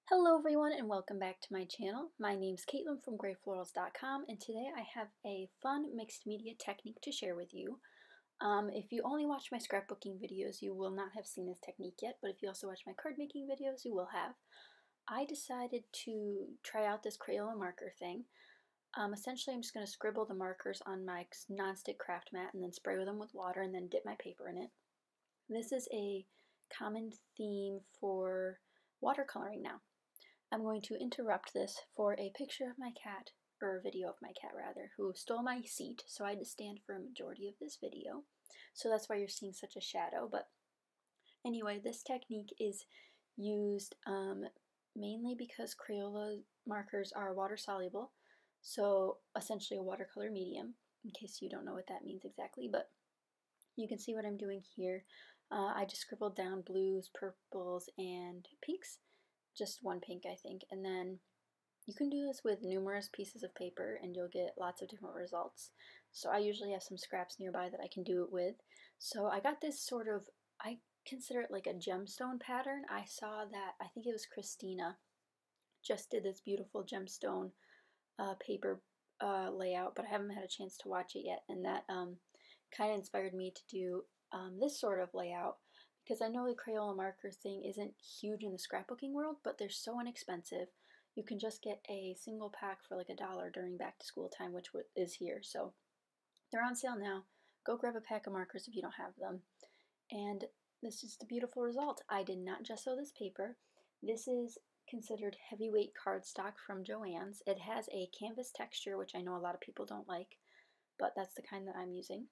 Hello everyone and welcome back to my channel. My name's Caitlin from Florals.com and today I have a fun mixed media technique to share with you. If you only watch my scrapbooking videos, you will not have seen this technique yet, but if you also watch my card making videos, you will have. I decided to try out this Crayola marker thing. Essentially I'm just going to scribble the markers on my nonstick craft mat and then spray them with water and then dip my paper in it. This is a common theme for watercoloring now. I'm going to interrupt this for a picture of my cat, or a video of my cat rather, who stole my seat, so I had to stand for a majority of this video. So that's why you're seeing such a shadow. But anyway, this technique is used mainly because Crayola markers are water soluble, so essentially a watercolor medium, in case you don't know what that means exactly, but you can see what I'm doing here. I just scribbled down blues, purples, and pinks. Just one pink, I think, and then you can do this with numerous pieces of paper and you'll get lots of different results. So I usually have some scraps nearby that I can do it with. So I got this sort of, I consider it like a gemstone pattern. I saw that, I think it was Christina, just did this beautiful gemstone paper layout, but I haven't had a chance to watch it yet, and that kind of inspired me to do this sort of layout, because I know the Crayola marker thing isn't huge in the scrapbooking world, but they're so inexpensive. You can just get a single pack for like $1 during back to school time, which is here. So they're on sale now. Go grab a pack of markers if you don't have them. And this is the beautiful result. I did not gesso this paper. This is considered heavyweight cardstock from Joann's. It has a canvas texture, which I know a lot of people don't like, but that's the kind that I'm using.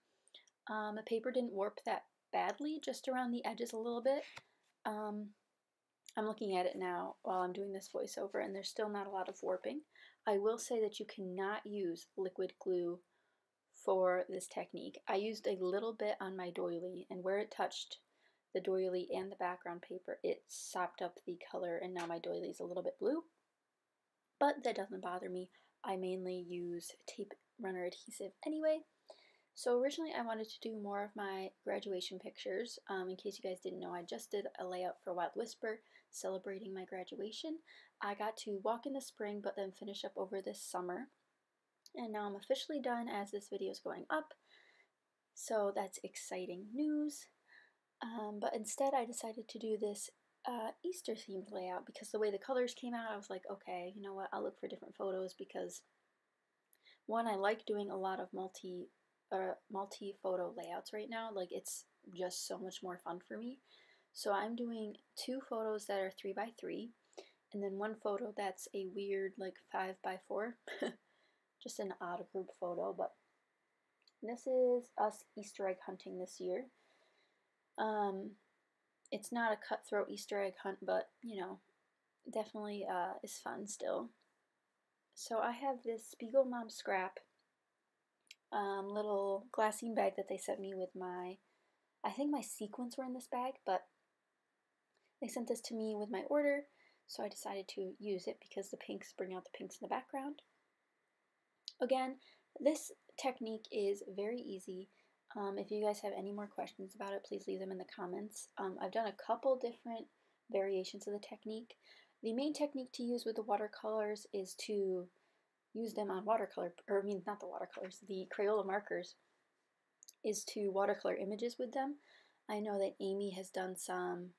The paper didn't warp that badly, just around the edges a little bit. I'm looking at it now while I'm doing this voiceover, and there's still not a lot of warping. I will say that you cannot use liquid glue for this technique. I used a little bit on my doily, and where it touched the doily and the background paper, it sopped up the color, and now my doily is a little bit blue. But that doesn't bother me. I mainly use tape runner adhesive anyway. So originally I wanted to do more of my graduation pictures. In case you guys didn't know, I just did a layout for Wild Whisper celebrating my graduation. I got to walk in the spring but then finish up over this summer. And now I'm officially done as this video is going up. So that's exciting news. But instead I decided to do this Easter themed layout because the way the colors came out, I was like, okay, you know what, I'll look for different photos because one, I like doing a lot of multi-photo layouts right now. Like, it's just so much more fun for me. So I'm doing 2 photos that are 3x3 and then 1 photo that's a weird like 5x4. Just an odd group photo, but this is us Easter egg hunting this year. It's not a cutthroat Easter egg hunt, but you know, definitely is fun still. So I have this Spiegel Mom Scrap little glassine bag that they sent me with my, I think my sequins were in this bag, but they sent this to me with my order, so I decided to use it because the pinks bring out the pinks in the background. Again, this technique is very easy. If you guys have any more questions about it, please leave them in the comments. I've done a couple different variations of the technique. The main technique to use with the watercolors is to use them on watercolor, or I mean not the watercolors, the Crayola markers, is to watercolor images with them. I know that Amy has done some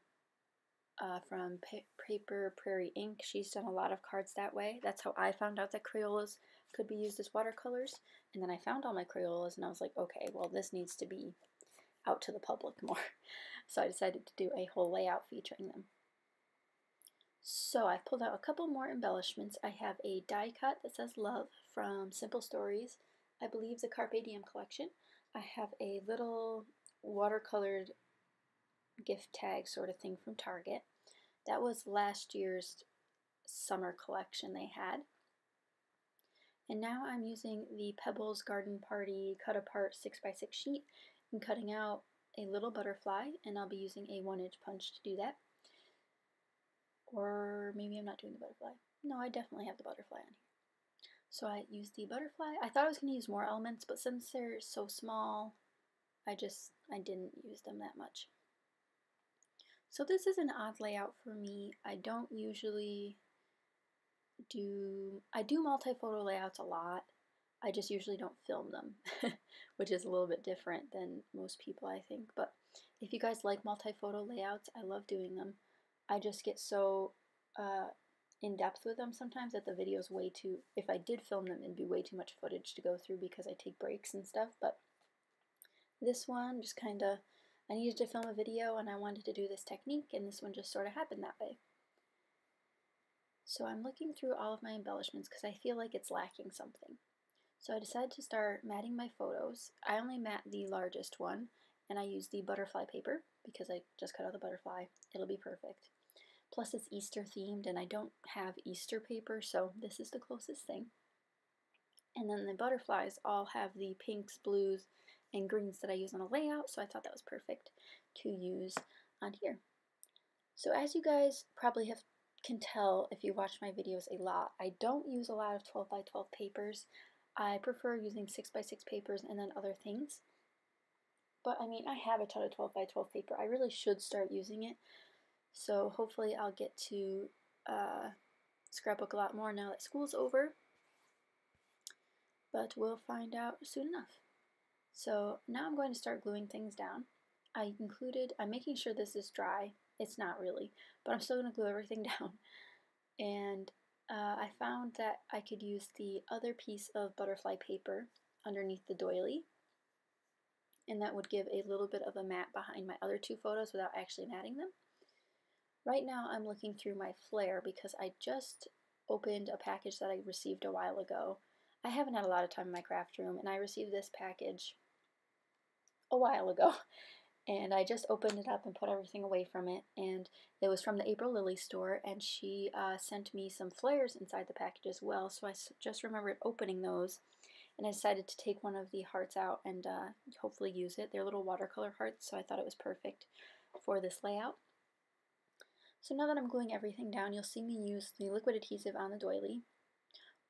from Paper Prairie Ink. She's done a lot of cards that way. That's how I found out that Crayolas could be used as watercolors. And then I found all my Crayolas and I was like, okay, well this needs to be out to the public more. So I decided to do a whole layout featuring them. So I've pulled out a couple more embellishments. I have a die cut that says love from Simple Stories, I believe the Carpe Diem collection. I have a little watercolored gift tag sort of thing from Target. That was last year's summer collection they had. And now I'm using the Pebbles Garden Party cut apart 6x6 sheet and cutting out a little butterfly, and I'll be using a 1-inch punch to do that. Or maybe I'm not doing the butterfly. No, I definitely have the butterfly on here. So I used the butterfly. I thought I was going to use more elements, but since they're so small, I didn't use them that much. So this is an odd layout for me. I don't usually I do multi-photo layouts a lot. I just usually don't film them, which is a little bit different than most people, I think. But if you guys like multi-photo layouts, I love doing them. I just get so in depth with them sometimes that the video's way too, if I did film them, it'd be way too much footage to go through because I take breaks and stuff. But this one just kind of, I needed to film a video and I wanted to do this technique, and this one just sort of happened that way. So I'm looking through all of my embellishments because I feel like it's lacking something. So I decided to start matting my photos. I only matte the largest one, and I use the butterfly paper because I just cut out the butterfly. It'll be perfect. Plus it's Easter themed and I don't have Easter paper, so this is the closest thing. And then the butterflies all have the pinks, blues, and greens that I use on a layout, so I thought that was perfect to use on here. So as you guys probably can tell if you watch my videos a lot, I don't use a lot of 12 by 12 papers. I prefer using 6 by 6 papers and then other things. But I mean, I have a ton of 12 by 12 paper. I really should start using it. So hopefully I'll get to scrapbook a lot more now that school's over. But we'll find out soon enough. So now I'm going to start gluing things down. I'm making sure this is dry. It's not really, but I'm still going to glue everything down. And I found that I could use the other piece of butterfly paper underneath the doily, and that would give a little bit of a matte behind my other two photos without actually matting them. Right now I'm looking through my flare because I just opened a package that I received a while ago. I haven't had a lot of time in my craft room, and I received this package a while ago. And I just opened it up and put everything away from it, and it was from the April Lily store, and she sent me some flares inside the package as well, so I just remembered opening those, and I decided to take one of the hearts out and hopefully use it. They're little watercolor hearts, so I thought it was perfect for this layout. So now that I'm gluing everything down, you'll see me use the liquid adhesive on the doily,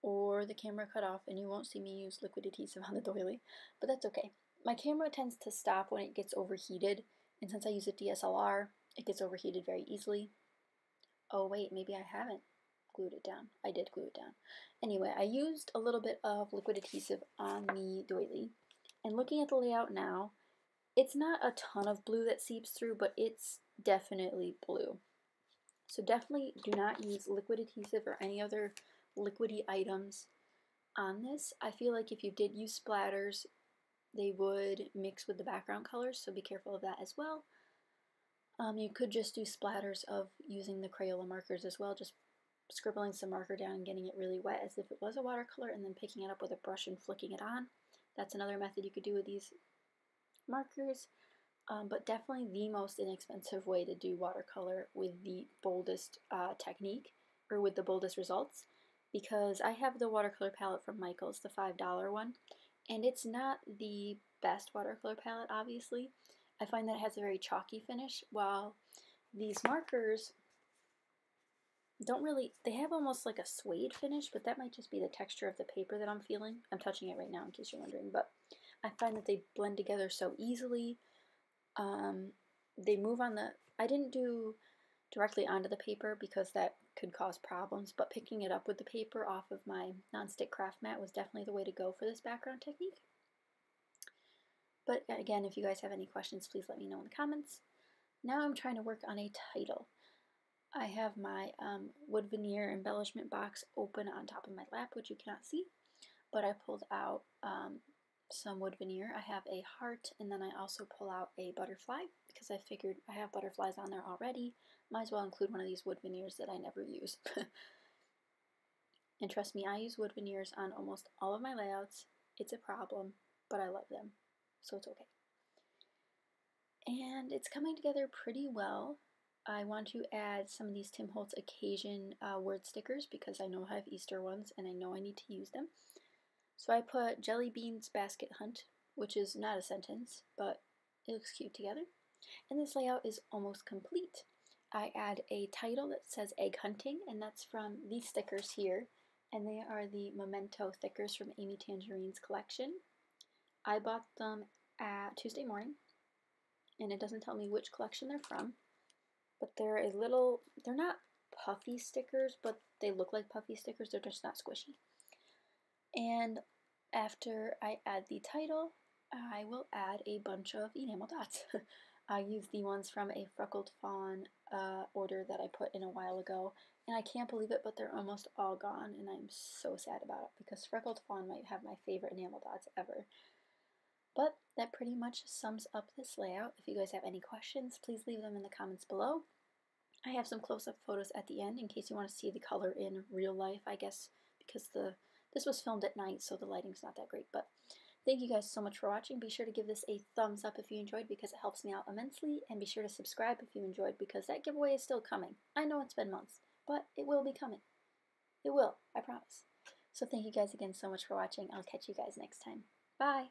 or the camera cut off and you won't see me use liquid adhesive on the doily, but that's okay. My camera tends to stop when it gets overheated, and since I use a DSLR, it gets overheated very easily. Oh wait, maybe I haven't glued it down. I did glue it down. Anyway, I used a little bit of liquid adhesive on the doily, and looking at the layout now, it's not a ton of blue that seeps through, but it's definitely blue. So definitely do not use liquid adhesive or any other liquidy items on this. I feel like if you did use splatters, they would mix with the background colors, so be careful of that as well. You could just do splatters of using the Crayola markers as well, just scribbling some marker down and getting it really wet as if it was a watercolor, and then picking it up with a brush and flicking it on. That's another method you could do with these markers, but definitely the most inexpensive way to do watercolor with the boldest technique, or with the boldest results, because I have the watercolor palette from Michaels, the $5 one, and it's not the best watercolor palette, obviously. I find that it has a very chalky finish, while these markers don't really, they have almost like a suede finish, but that might just be the texture of the paper that I'm feeling. I'm touching it right now in case you're wondering, but I find that they blend together so easily. They move on the, I didn't do directly onto the paper because that could cause problems, but picking it up with the paper off of my nonstick craft mat was definitely the way to go for this background technique. But again, if you guys have any questions, please let me know in the comments. Now I'm trying to work on a title. I have my wood veneer embellishment box open on top of my lap, which you cannot see, but I pulled out some wood veneer. I have a heart, and then I also pull out a butterfly because I figured I have butterflies on there already. Might as well include one of these wood veneers that I never use. And trust me, I use wood veneers on almost all of my layouts. It's a problem, but I love them, so it's okay. And it's coming together pretty well. I want to add some of these Tim Holtz Occasion word stickers because I know I have Easter ones and I know I need to use them. So I put Jelly Beans Basket Hunt, which is not a sentence, but it looks cute together. And this layout is almost complete. I add a title that says Egg Hunting, and that's from these stickers here. And they are the Memento stickers from Amy Tangerine's collection. I bought them at Tuesday morning, and it doesn't tell me which collection they're from, but they're a little, they're not puffy stickers, but they look like puffy stickers, they're just not squishy. And after I add the title, I will add a bunch of enamel dots. I use the ones from a Freckled Fawn order that I put in a while ago, and I can't believe it, but they're almost all gone, and I'm so sad about it because Freckled Fawn might have my favorite enamel dots ever. But that pretty much sums up this layout. If you guys have any questions, please leave them in the comments below. I have some close-up photos at the end in case you want to see the color in real life, I guess, because this was filmed at night, so the lighting's not that great. But thank you guys so much for watching. Be sure to give this a thumbs up if you enjoyed because it helps me out immensely, and be sure to subscribe if you enjoyed because that giveaway is still coming. I know it's been months, but it will be coming. It will, I promise. So thank you guys again so much for watching. I'll catch you guys next time. Bye!